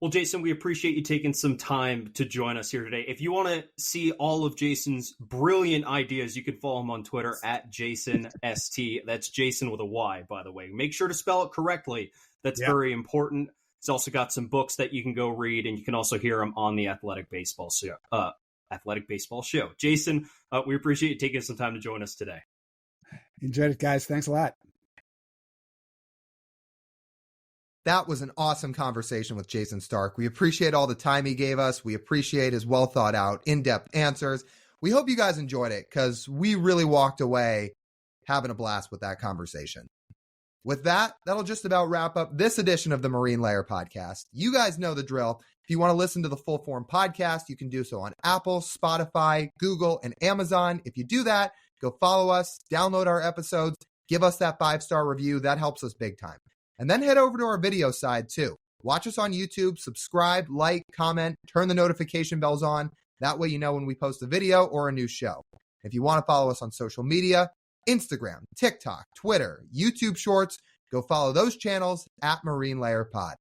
Well, Jayson, we appreciate you taking some time to join us here today. If you want to see all of Jayson's brilliant ideas, you can follow him on Twitter at JaysonST. That's Jason with a Y, by the way. Make sure to spell it correctly. That's very important. He's also got some books that you can go read, and you can also hear him on the Athletic Baseball Show. Jayson, we appreciate you taking some time to join us today. Enjoyed it, guys. Thanks a lot. That was an awesome conversation with Jayson Stark. We appreciate all the time he gave us. We appreciate his well thought out, in-depth answers. We hope you guys enjoyed it because we really walked away having a blast with that conversation. With that, that'll just about wrap up this edition of the Marine Layer podcast. You guys know the drill. If you want to listen to the full form podcast, you can do so on Apple, Spotify, Google, and Amazon. If you do that, go follow us, download our episodes, give us that 5-star review. That helps us big time. And then head over to our video side too. Watch us on YouTube, subscribe, like, comment, turn the notification bells on. That way you know when we post a video or a new show. If you want to follow us on social media, Instagram, TikTok, Twitter, YouTube Shorts, go follow those channels at Marine Layer Pod.